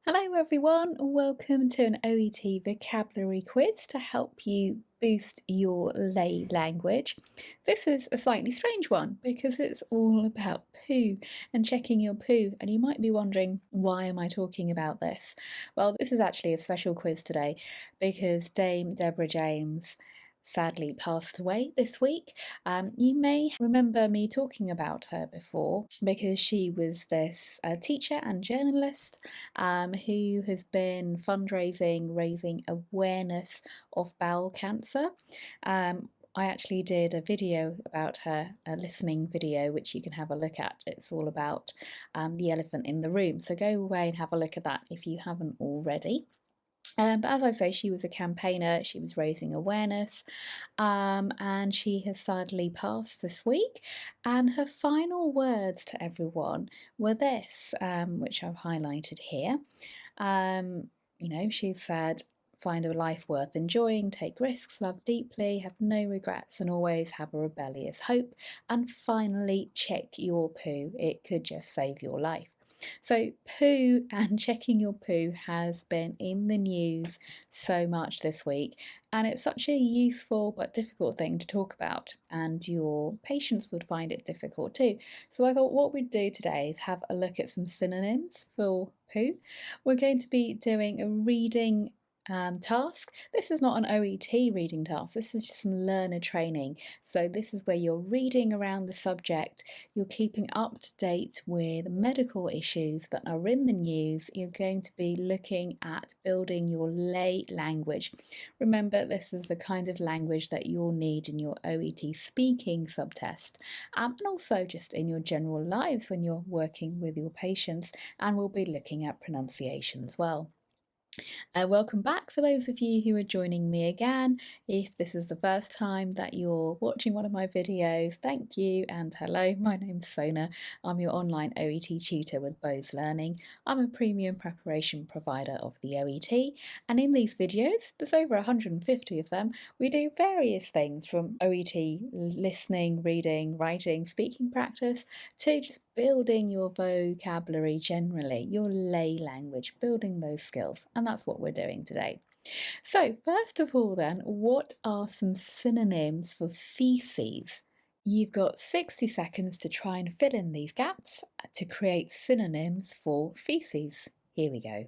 Hello everyone, welcome to an OET Vocabulary Quiz to help you boost your lay language. This is a slightly strange one because it's all about poo and checking your poo, and you might be wondering, why am I talking about this? Well, this is actually a special quiz today because Dame Deborah James sadly passed away this week. You may remember me talking about her before because she was this teacher and journalist who has been fundraising, raising awareness of bowel cancer. I actually did a video about her, a listening video, which you can have a look at. It's all about the elephant in the room. So go away and have a look at that if you haven't already. But as I say, she was a campaigner, she was raising awareness, and she has sadly passed this week. And her final words to everyone were this, which I've highlighted here. She said, find a life worth enjoying, take risks, love deeply, have no regrets, and always have a rebellious hope. And finally, check your poo. It could just save your life. So poo and checking your poo has been in the news so much this week, and it's such a useful but difficult thing to talk about, and your patients would find it difficult too. So I thought what we'd do today is have a look at some synonyms for poo. We're going to be doing a reading task. This is not an OET reading task, this is just some learner training. So this is where you're reading around the subject, you're keeping up to date with medical issues that are in the news, you're going to be looking at building your lay language. Remember, this is the kind of language that you'll need in your OET speaking subtest, and also just in your general lives when you're working with your patients, and we'll be looking at pronunciation as well. Welcome back for those of you who are joining me again. If this is the first time that you're watching one of my videos, thank you and hello, my name's Sona. I'm your online OET tutor with Bose Learning. I'm a premium preparation provider of the OET, and in these videos, there's over 150 of them, we do various things from OET listening, reading, writing, speaking practice, to just building your vocabulary generally, your lay language, building those skills, and that's what we're doing today. So first of all then, what are some synonyms for feces? You've got 60 seconds to try and fill in these gaps to create synonyms for feces. Here we go.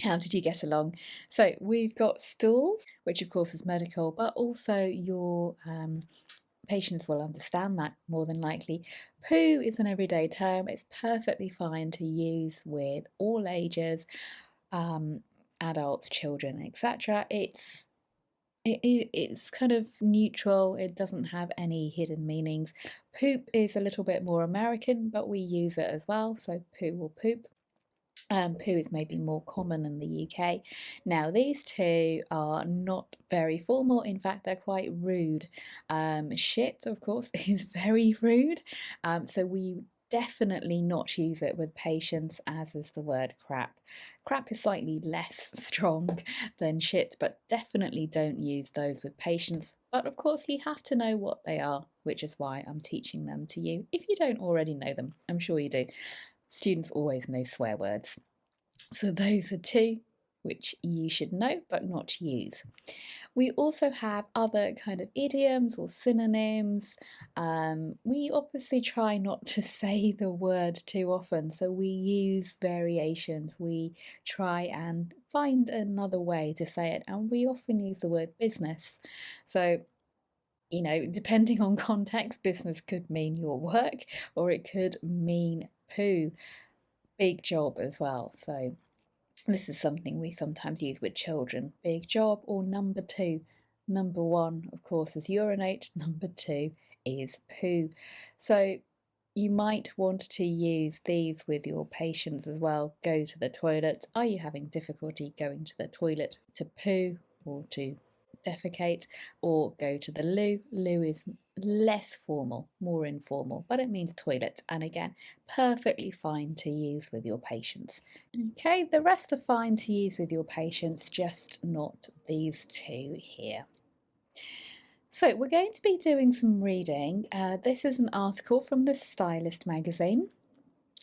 How did you get along? So we've got stools, which of course is medical, but also your patients will understand that more than likely. Poo is an everyday term. It's perfectly fine to use with all ages, adults, children, etc. It's kind of neutral. It doesn't have any hidden meanings. Poop is a little bit more American, but we use it as well. So poo or poop. Poo is maybe more common in the UK. Now, these two are not very formal. In fact, they're quite rude. Shit, of course, is very rude. So we definitely not use it with patients, as is the word crap. Crap is slightly less strong than shit, but definitely don't use those with patients. But of course, you have to know what they are, which is why I'm teaching them to you. If you don't already know them, I'm sure you do. Students always know swear words. So those are two which you should know but not use. We also have other kind of idioms or synonyms. We obviously try not to say the word too often, so we use variations. We try and find another way to say it, and we often use the word business. So, depending on context, business could mean your work or it could mean poo. Big job as well. So this is something we sometimes use with children. Big job or number two. Number one, of course, is urinate. Number two is poo. So you might want to use these with your patients as well. Go to the toilet. Are you having difficulty going to the toilet to poo or to defecate, or go to the loo? Loo is less formal, more informal, but it means toilet, and again, perfectly fine to use with your patients. Okay, the rest are fine to use with your patients, just not these two here. So we're going to be doing some reading. This is an article from the Stylist magazine.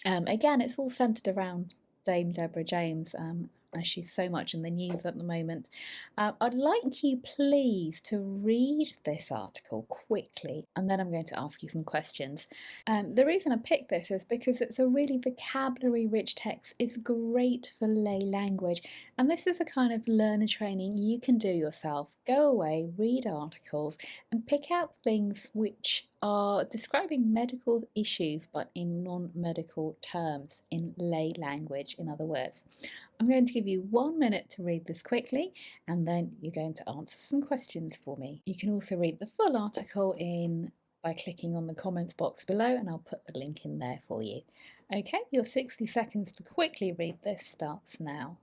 Again, it's all centred around Dame Deborah James, as she's so much in the news at the moment. I'd like you please to read this article quickly, and then I'm going to ask you some questions. The reason I picked this is because it's a really vocabulary-rich text. It's great for lay language, and this is a kind of learner training you can do yourself. Go away, read articles, and pick out things which are describing medical issues but in non-medical terms, in lay language, in other words. I'm going to give you 1 minute to read this quickly, and then you're going to answer some questions for me. You can also read the full article by clicking on the comments box below, and I'll put the link in there for you. Okay, your 60 seconds to quickly read this starts now.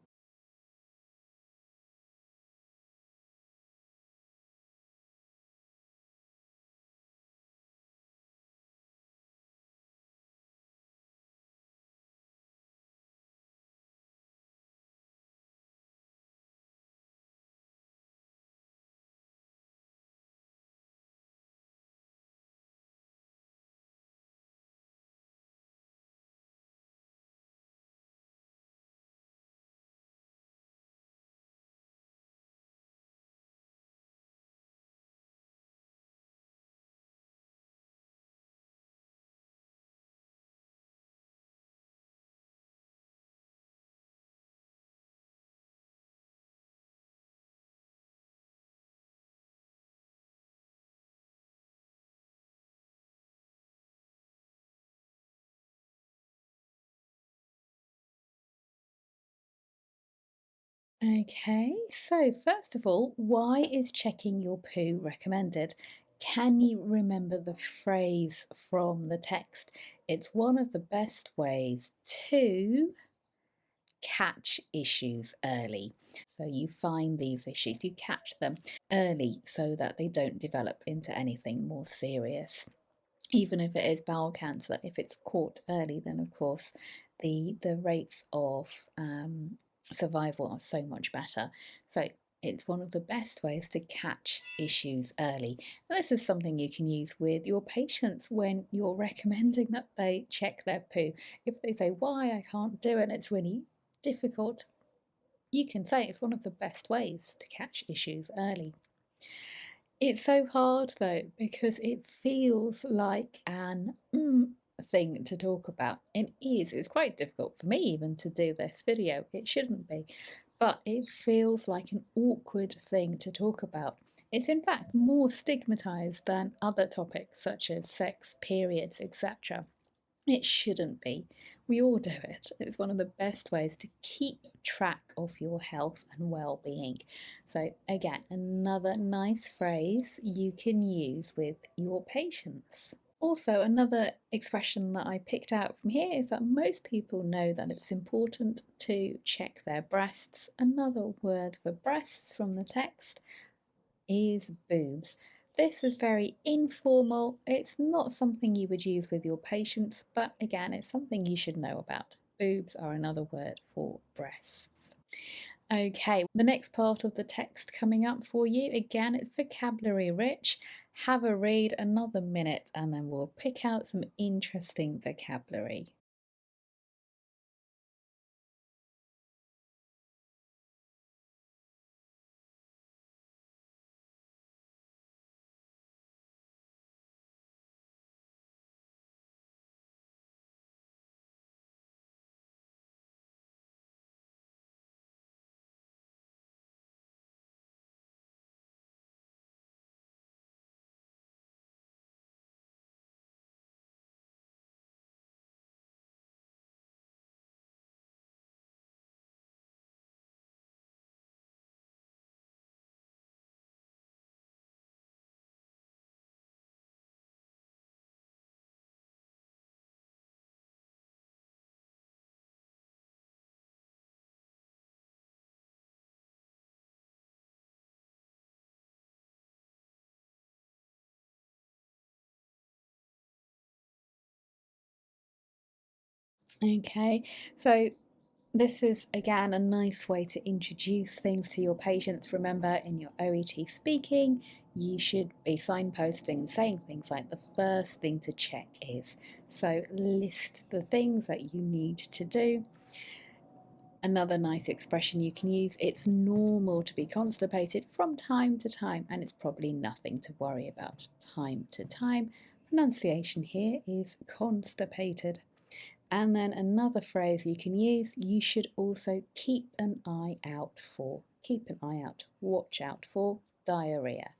Okay, so first of all, why is checking your poo recommended? Can you remember the phrase from the text? It's one of the best ways to catch issues early. So you find these issues, you catch them early so that they don't develop into anything more serious. Even if it is bowel cancer, if it's caught early, then of course the rates of survival are so much better. So it's one of the best ways to catch issues early. And this is something you can use with your patients when you're recommending that they check their poo. If they say, why, I can't do it, and it's really difficult, you can say it's one of the best ways to catch issues early. It's so hard though, because it feels like an thing to talk about. It is. It's quite difficult for me even to do this video. It shouldn't be, but it feels like an awkward thing to talk about. It's in fact more stigmatized than other topics such as sex, periods, etc. It shouldn't be. We all do it. It's one of the best ways to keep track of your health and well-being. So again, another nice phrase you can use with your patients. Also, another expression that I picked out from here is that most people know that it's important to check their breasts. Another word for breasts from the text is boobs. This is very informal. It's not something you would use with your patients, but again, it's something you should know about. Boobs are another word for breasts. Okay, the next part of the text coming up for you, again, it's vocabulary rich. Have a read, another minute, and then we'll pick out some interesting vocabulary. Okay, so this is again a nice way to introduce things to your patients. Remember, in your OET speaking, you should be signposting and saying things like the first thing to check is. So list the things that you need to do. Another nice expression you can use, it's normal to be constipated from time to time, and it's probably nothing to worry about. Time to time. Pronunciation here is constipated. And then another phrase you can use, you should also keep an eye out for. Keep an eye out, watch out for diarrhea.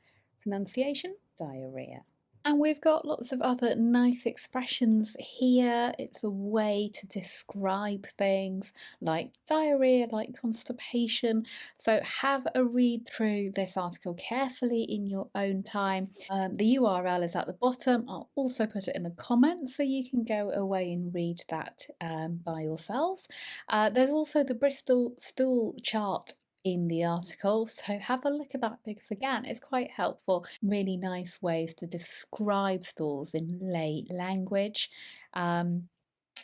Pronunciation, diarrhea. And we've got lots of other nice expressions here. It's a way to describe things like diarrhea, like constipation. So have a read through this article carefully in your own time. The URL is at the bottom. I'll also put it in the comments so you can go away and read that by yourselves. There's also the Bristol stool chart in the article, so have a look at that because again it's quite helpful. Really nice ways to describe stools in lay language.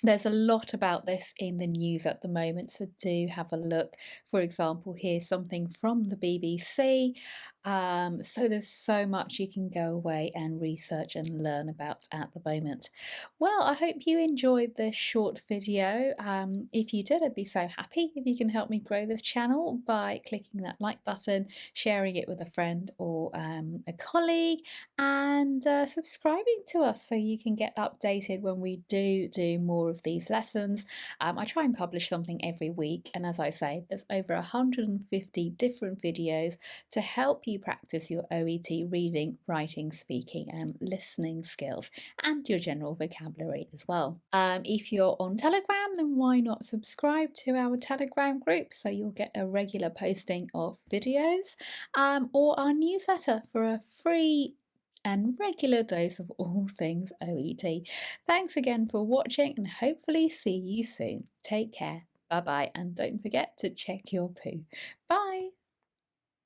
There's a lot about this in the news at the moment, so do have a look. For example, here's something from the BBC. So there's so much you can go away and research and learn about at the moment. Well, I hope you enjoyed this short video. If you did, I'd be so happy if you can help me grow this channel by clicking that like button, sharing it with a friend or a colleague, and subscribing to us so you can get updated when we do more of these lessons. I try and publish something every week, and as I say, there's over 150 different videos to help you practice your OET reading, writing, speaking and listening skills and your general vocabulary as well. If you're on Telegram, then why not subscribe to our Telegram group so you'll get a regular posting of videos, or our newsletter for a free and regular dose of all things OET. Thanks again for watching and hopefully see you soon. Take care. Bye bye, and don't forget to check your poo. Bye.